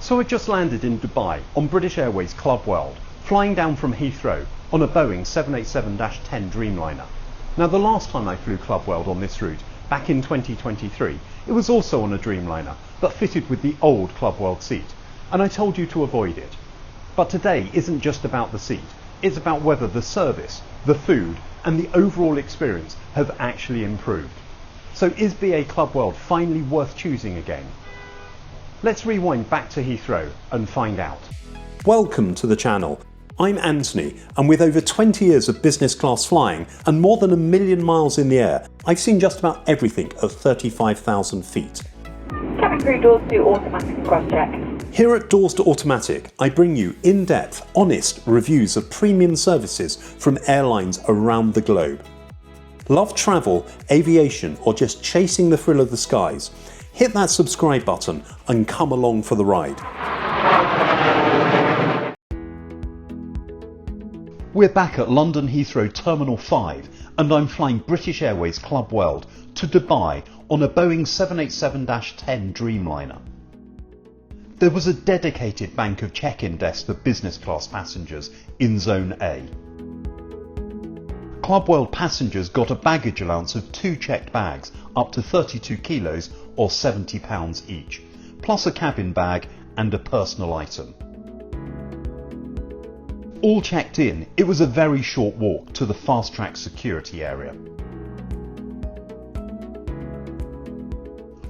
So I just landed in Dubai on British Airways Club World, flying down from Heathrow on a Boeing 787-10 Dreamliner. Now the last time I flew Club World on this route, back in 2023, it was also on a Dreamliner, but fitted with the old Club World seat, and I told you to avoid it. But today isn't just about the seat, it's about whether the service, the food, and the overall experience have actually improved. So is BA Club World finally worth choosing again? Let's rewind back to Heathrow and find out. Welcome to the channel. I'm Anthony, and with over 20 years of business class flying and more than 1 million miles in the air, I've seen just about everything at 35,000 feet. Cabin crew doors to automatic cross-check. Here at Doors to Automatic, I bring you in-depth, honest reviews of premium services from airlines around the globe. Love travel, aviation, or just chasing the thrill of the skies? Hit that subscribe button and come along for the ride. We're back at London Heathrow Terminal 5 and I'm flying British Airways Club World to Dubai on a Boeing 787-10 Dreamliner. There was a dedicated bank of check-in desks for business class passengers in Zone A. Club World passengers got a baggage allowance of 2 checked bags up to 32 kilos or £70 each, plus a cabin bag and a personal item. All checked in, it was a very short walk to the fast-track security area.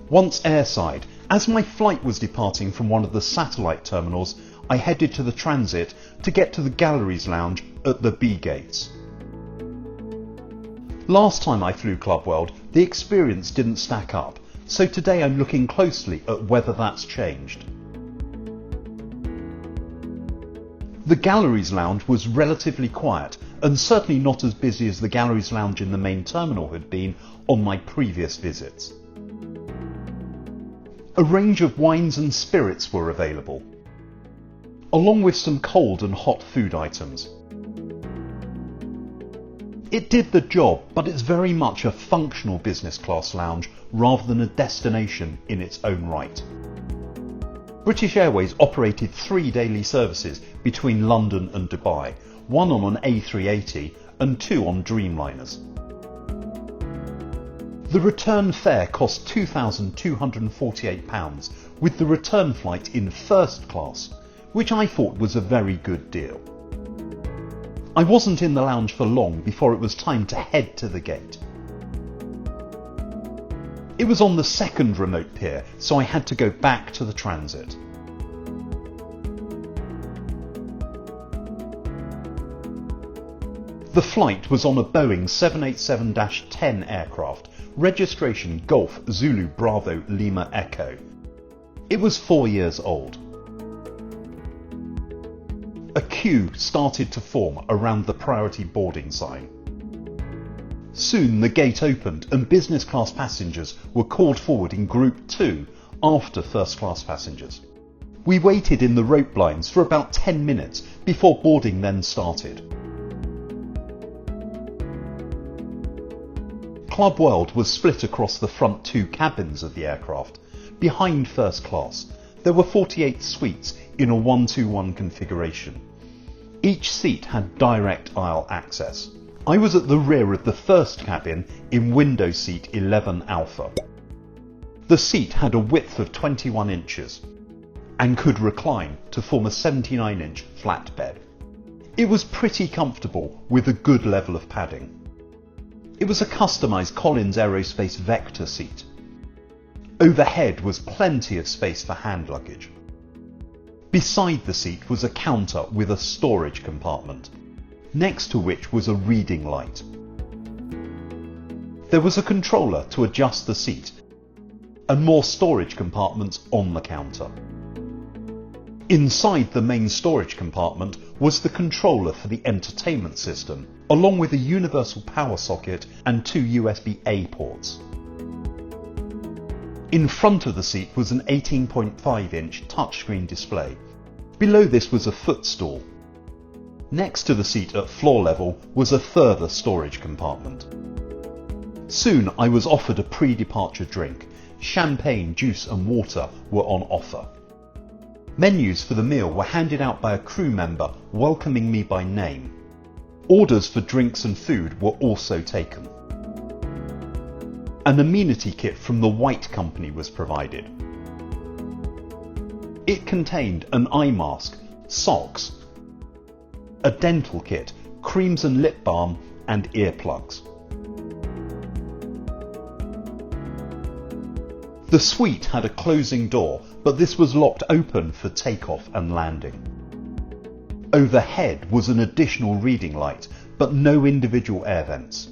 Once airside, as my flight was departing from one of the satellite terminals, I headed to the transit to get to the galleries lounge at the B gates. Last time I flew Club World, the experience didn't stack up, so today I'm looking closely at whether that's changed. The galleries lounge was relatively quiet and certainly not as busy as the galleries lounge in the main terminal had been on my previous visits. A range of wines and spirits were available, along with some cold and hot food items. It did the job, but it's very much a functional business class lounge rather than a destination in its own right. British Airways operated 3 daily services between London and Dubai, 1 on an A380 and 2 on Dreamliners. The return fare cost £2,248 with the return flight in first class, which I thought was a very good deal. I wasn't in the lounge for long before it was time to head to the gate. It was on the second remote pier, so I had to go back to the transit. The flight was on a Boeing 787-10 aircraft, registration Golf Zulu Bravo Lima Echo. It was 4 years old. A queue started to form around the priority boarding sign. Soon the gate opened and business class passengers were called forward in Group 2 after first class passengers. We waited in the rope lines for about 10 minutes before boarding then started. Club World was split across the front 2 cabins of the aircraft. Behind first class, there were 48 suites in a 1-2-1 configuration. Each seat had direct aisle access. I was at the rear of the first cabin in window seat 11 Alpha. The seat had a width of 21 inches and could recline to form a 79-inch flat bed. It was pretty comfortable with a good level of padding. It was a customised Collins Aerospace Vector seat. Overhead was plenty of space for hand luggage. Beside the seat was a counter with a storage compartment, next to which was a reading light. There was a controller to adjust the seat and more storage compartments on the counter. Inside the main storage compartment was the controller for the entertainment system, along with a universal power socket and 2 USB-A ports. In front of the seat was an 18.5-inch touchscreen display. Below this was a footstool. Next to the seat at floor level was a further storage compartment. Soon I was offered a pre-departure drink. Champagne, juice and water were on offer. Menus for the meal were handed out by a crew member welcoming me by name. Orders for drinks and food were also taken. An amenity kit from the White Company was provided. It contained an eye mask, socks, a dental kit, creams and lip balm, and earplugs. The suite had a closing door, but this was locked open for takeoff and landing. Overhead was an additional reading light, but no individual air vents.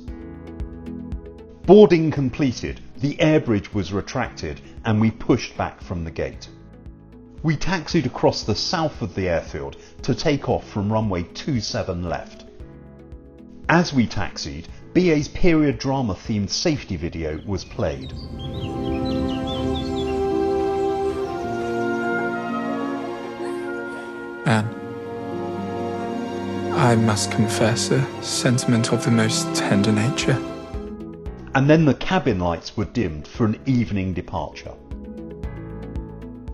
Boarding completed, the air bridge was retracted and we pushed back from the gate. We taxied across the south of the airfield to take off from runway 27 left. As we taxied, BA's period drama themed safety video was played. Anne, I must confess a sentiment of the most tender nature. And then the cabin lights were dimmed for an evening departure.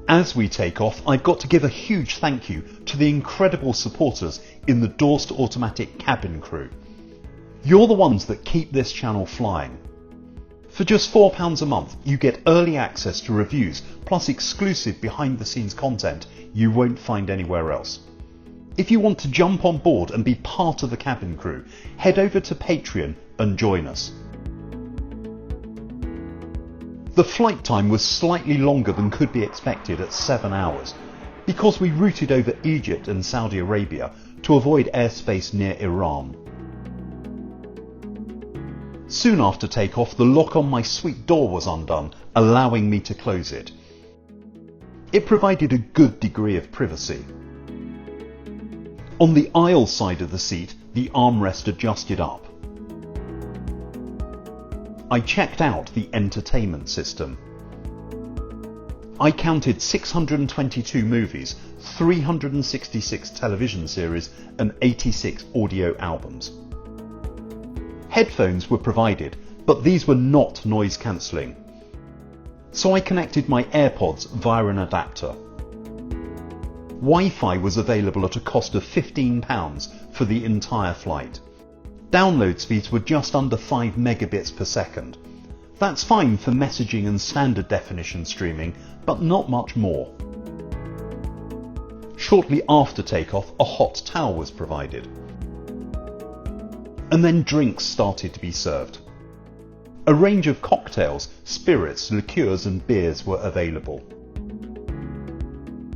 As we take off, I've got to give a huge thank you to the incredible supporters in the Doors to Automatic cabin crew. You're the ones that keep this channel flying. For just £4 a month, you get early access to reviews, plus exclusive behind the scenes content you won't find anywhere else. If you want to jump on board and be part of the cabin crew, head over to Patreon and join us. The flight time was slightly longer than could be expected at 7 hours, because we routed over Egypt and Saudi Arabia to avoid airspace near Iran. Soon after takeoff, the lock on my suite door was undone, allowing me to close it. It provided a good degree of privacy. On the aisle side of the seat, the armrest adjusted up. I checked out the entertainment system. I counted 622 movies, 366 television series, and 86 audio albums. Headphones were provided, but these were not noise cancelling. So I connected my AirPods via an adapter. Wi-Fi was available at a cost of £15 for the entire flight. Download speeds were just under 5 megabits per second. That's fine for messaging and standard definition streaming, but not much more. Shortly after takeoff, a hot towel was provided. And then drinks started to be served. A range of cocktails, spirits, liqueurs and beers were available.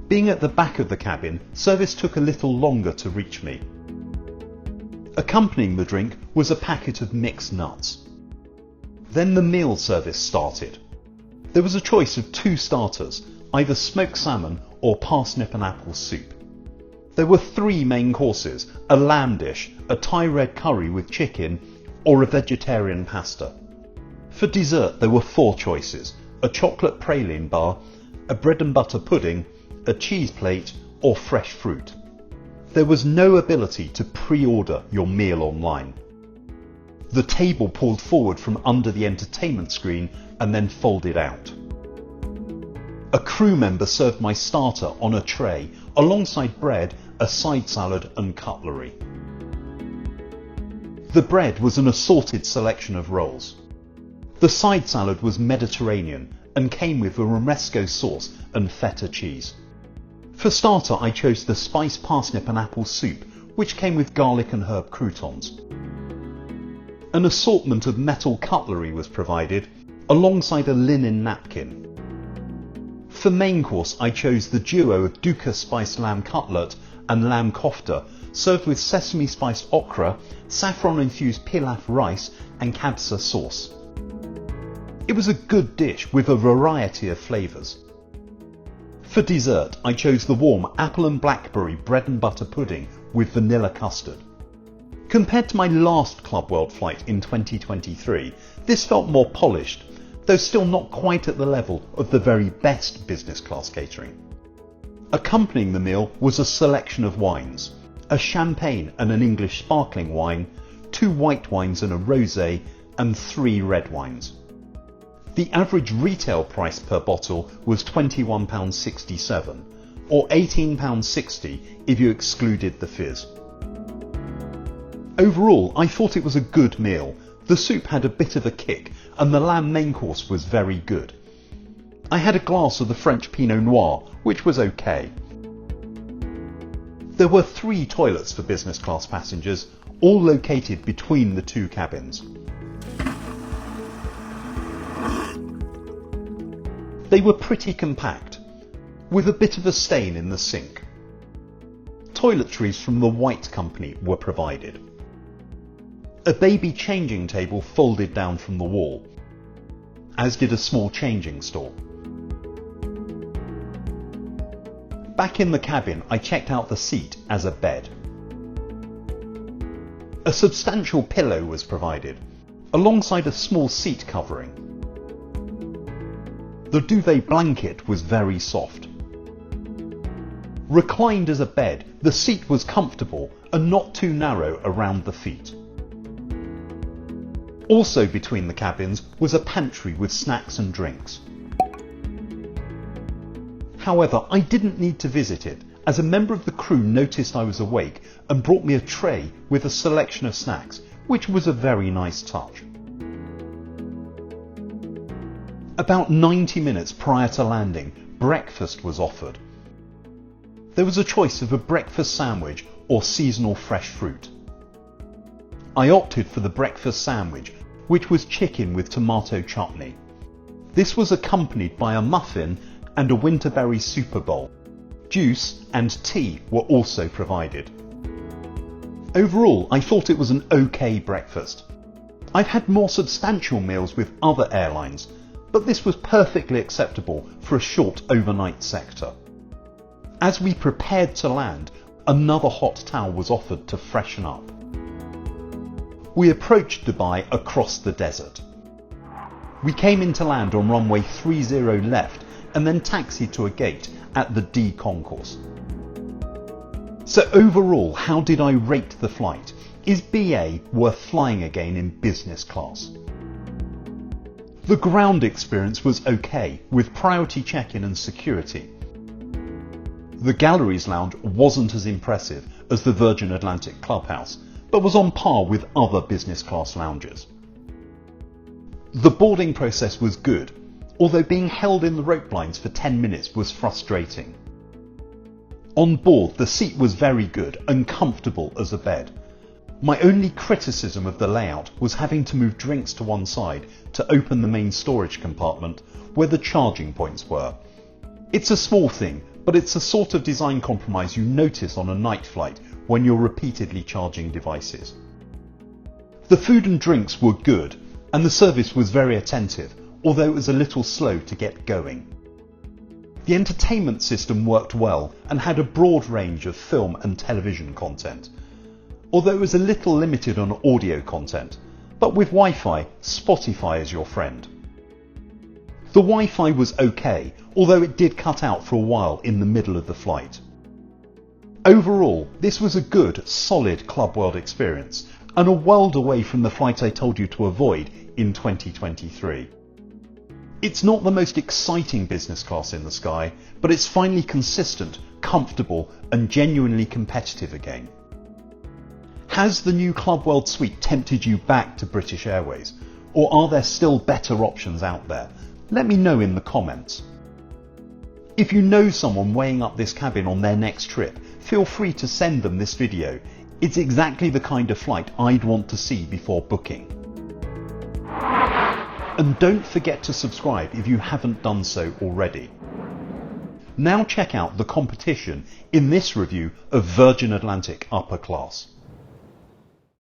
Being at the back of the cabin, service took a little longer to reach me. Accompanying the drink was a packet of mixed nuts. Then the meal service started. There was a choice of 2 starters, either smoked salmon or parsnip and apple soup. There were 3 main courses, a lamb dish, a Thai red curry with chicken, or a vegetarian pasta. For dessert there were 4 choices, a chocolate praline bar, a bread and butter pudding, a cheese plate, or fresh fruit. There was no ability to pre-order your meal online. The table pulled forward from under the entertainment screen and then folded out. A crew member served my starter on a tray alongside bread, a side salad and cutlery. The bread was an assorted selection of rolls. The side salad was Mediterranean and came with a romesco sauce and feta cheese. For starter, I chose the spiced parsnip and apple soup, which came with garlic and herb croutons. An assortment of metal cutlery was provided, alongside a linen napkin. For main course, I chose the duo of dukkha spiced lamb cutlet and lamb kofta, served with sesame spiced okra, saffron infused pilaf rice and kabsa sauce. It was a good dish with a variety of flavours. For dessert, I chose the warm apple and blackberry bread and butter pudding with vanilla custard. Compared to my last Club World flight in 2023, this felt more polished, though still not quite at the level of the very best business class catering. Accompanying the meal was a selection of wines, a champagne and an English sparkling wine, 2 white wines and a rosé, and 3 red wines. The average retail price per bottle was £21.67, or £18.60 if you excluded the fizz. Overall, I thought it was a good meal. The soup had a bit of a kick and the lamb main course was very good. I had a glass of the French Pinot Noir, which was okay. There were 3 toilets for business class passengers, all located between the 2 cabins. They were pretty compact, with a bit of a stain in the sink. Toiletries from the White Company were provided. A baby changing table folded down from the wall, as did a small changing stall. Back in the cabin, I checked out the seat as a bed. A substantial pillow was provided, alongside a small seat covering. The duvet blanket was very soft. Reclined as a bed, the seat was comfortable and not too narrow around the feet. Also between the cabins was a pantry with snacks and drinks. However, I didn't need to visit it, as a member of the crew noticed I was awake and brought me a tray with a selection of snacks, which was a very nice touch. About 90 minutes prior to landing, breakfast was offered. There was a choice of a breakfast sandwich or seasonal fresh fruit. I opted for the breakfast sandwich, which was chicken with tomato chutney. This was accompanied by a muffin and a winterberry super bowl. Juice and tea were also provided. Overall, I thought it was an okay breakfast. I've had more substantial meals with other airlines, but this was perfectly acceptable for a short overnight sector. As we prepared to land, another hot towel was offered to freshen up. We approached Dubai across the desert. We came into land on runway 30 left and then taxied to a gate at the D concourse. So overall, how did I rate the flight? Is BA worth flying again in business class? The ground experience was okay, with priority check-in and security. The Galleries Lounge wasn't as impressive as the Virgin Atlantic Clubhouse, but was on par with other business class lounges. The boarding process was good, although being held in the rope lines for 10 minutes was frustrating. On board, the seat was very good and comfortable as a bed. My only criticism of the layout was having to move drinks to one side to open the main storage compartment where the charging points were. It's a small thing, but it's a sort of design compromise you notice on a night flight when you're repeatedly charging devices. The food and drinks were good, and the service was very attentive, although it was a little slow to get going. The entertainment system worked well and had a broad range of film and television content, although it was a little limited on audio content, but with Wi-Fi, Spotify is your friend. The Wi-Fi was okay, although it did cut out for a while in the middle of the flight. Overall, this was a good, solid Club World experience, and a world away from the flight I told you to avoid in 2023. It's not the most exciting business class in the sky, but it's finally consistent, comfortable, and genuinely competitive again. Has the new Club World Suite tempted you back to British Airways, or are there still better options out there? Let me know in the comments. If you know someone weighing up this cabin on their next trip, feel free to send them this video. It's exactly the kind of flight I'd want to see before booking. And don't forget to subscribe if you haven't done so already. Now check out the competition in this review of Virgin Atlantic Upper Class.